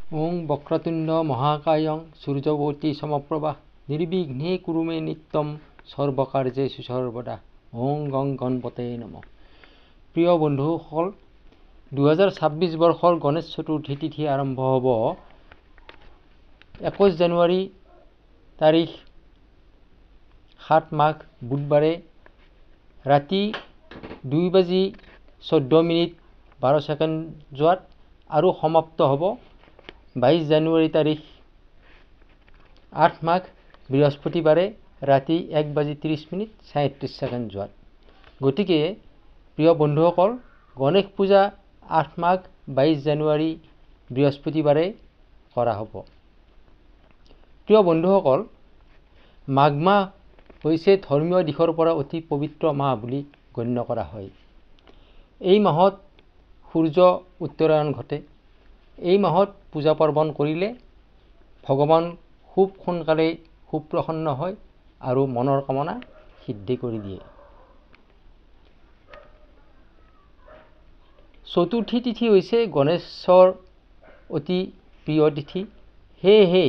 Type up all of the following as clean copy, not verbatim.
ওং বক্ৰতুণ্ড মহাকায়ং সূৰ্যবতী সমপ্ৰভা নিৰ্বিঘ্নে কুৰু মে নিত্যম সৰ্বকাৰ্যেষু সৰ্বদা। ওং গং গণপতে নমঃ। প্ৰিয় বন্ধুসকল, 2026 বৰ্ষৰ গণেশ চতুৰ্থী তিথি আৰম্ভ হ'ব 21 জানুৱাৰী তাৰিখ 7 মাঘ বুধবাৰে ৰাতি 2:14 আৰু সমাপ্ত হ'ব 22 জানুৱাৰী তাৰিখ 8 মাঘ বৃহস্পতিবাৰে ৰাতি 1:30 গতিকে প্ৰিয় বন্ধুসকল, গণেশ পূজা 8 মাঘ 22 জানুৱাৰী বৃহস্পতিবাৰে কৰা হ'ব। প্ৰিয় বন্ধুসকল, মাঘ মাহ হৈছে ধৰ্মীয় দিশৰ পৰা অতি পবিত্ৰ মাহ বুলি গণ্য কৰা হয়। এই মাহত সূৰ্য উত্তৰায়ণ ঘটে। এই মাহত পূজা পাৰ্বণ কৰিলে ভগৱান খুব সোনকালে সুপ্ৰসন্ন হয় আৰু মনৰ কামনা সিদ্ধি কৰি দিয়ে। চতুৰ্থী তিথি হৈছে গণেশৰ অতি প্ৰিয় তিথি। সেয়েহে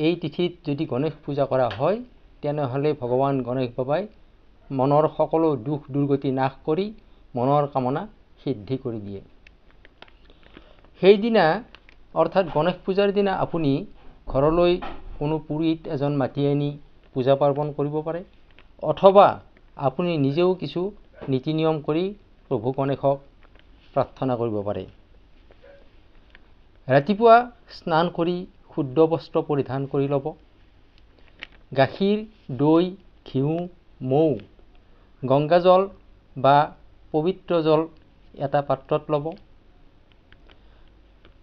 এই তিথিত যদি গণেশ পূজা কৰা হয় তেনেহ'লে ভগৱান গণেশ বাবাই মনৰ সকলো দুখ দুৰ্গতি নাশ কৰি মনৰ কামনা সিদ্ধি কৰি দিয়ে। সেইদিনা অৰ্থাৎ গণেশ পূজাৰ দিনা আপুনি ঘৰলৈ কোনো পুৰোহিত এজন মাতি আনি পূজা পাৰ্বণ কৰিব পাৰে, অথবা আপুনি নিজেও কিছু নীতি নিয়ম কৰি প্ৰভু গণেশক প্ৰাৰ্থনা কৰিব পাৰে। ৰাতিপুৱা স্নান কৰি শুদ্ধ বস্ত্ৰ পৰিধান কৰি ল'ব। গাখীৰ, দৈ, ঘিউ, মৌ, গংগাজল বা পবিত্ৰ জল এটা পাত্ৰত ল'ব।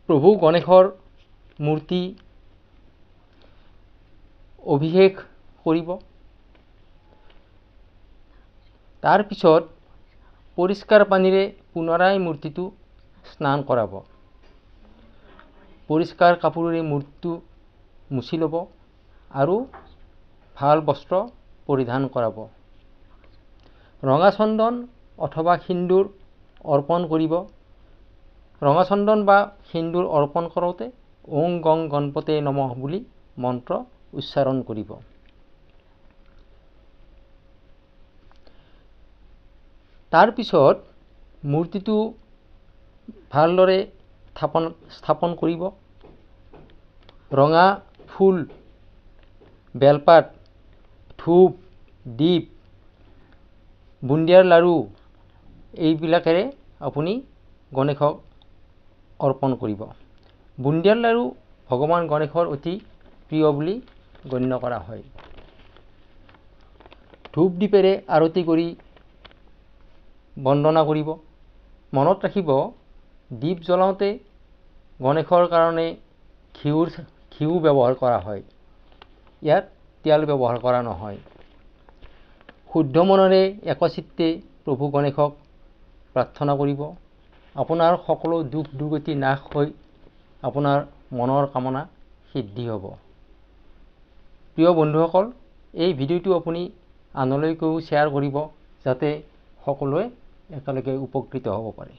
প্ৰভু গণেশৰ মূৰ্তি অভিষেক কৰিব। তাৰ পিছত পৰিষ্কাৰ পানীৰে পুনৰাই মূৰ্তিটো স্নান কৰাব। পৰিষ্কাৰ কাপোৰেৰে মূৰ্তিটো মুচি ল'ব আৰু ভাল বস্ত্ৰ পৰিধান কৰাব। ৰঙা চন্দন অথবা সিন্দুৰ অৰ্পণ কৰিব। ৰঙা চন্দন বা সিন্দুৰ অৰ্পণ কৰোঁতে ওং গং গণপতে নমঃ বুলি মন্ত্ৰ উচ্চাৰণ কৰিব। তাৰ পিছত মূৰ্তিটো ভালদৰে স্থাপন কৰিব। ৰঙা ফুল, বেলপাত, ধূপ, দীপ, বুন্দিয়াৰ লাড়ু এইবিলাকেৰে আপুনি গণেশক অৰ্পণ কৰিব। বুন্দিয়াৰ লাড়ু ভগৱান গণেশৰ অতি প্ৰিয় বুলি গণ্য কৰা হয়। ধূপ দীপেৰে আৰতি কৰি বন্দনা কৰিব। মনত ৰাখিব, দীপ জ্বলাওঁতে গণেশৰ কাৰণে ঘিউ ব্যৱহাৰ কৰা হয়। ইয়াত তেল ব্যৱহাৰ কৰা নহয়। শুদ্ধ মনেৰে একচিত্তে প্ৰভু গণেশক প্ৰাৰ্থনা কৰিব। আপোনাৰ সকলো দুখ দুৰ্গতি নাশ হৈ আপোনাৰ মনৰ কামনা সিদ্ধি হ'ব। প্ৰিয় বন্ধুসকল, এই ভিডিঅ'টো আপুনি আনলৈকেও শ্বেয়াৰ কৰিব যাতে সকলোৱে একেলগে উপকৃত হ'ব পাৰে।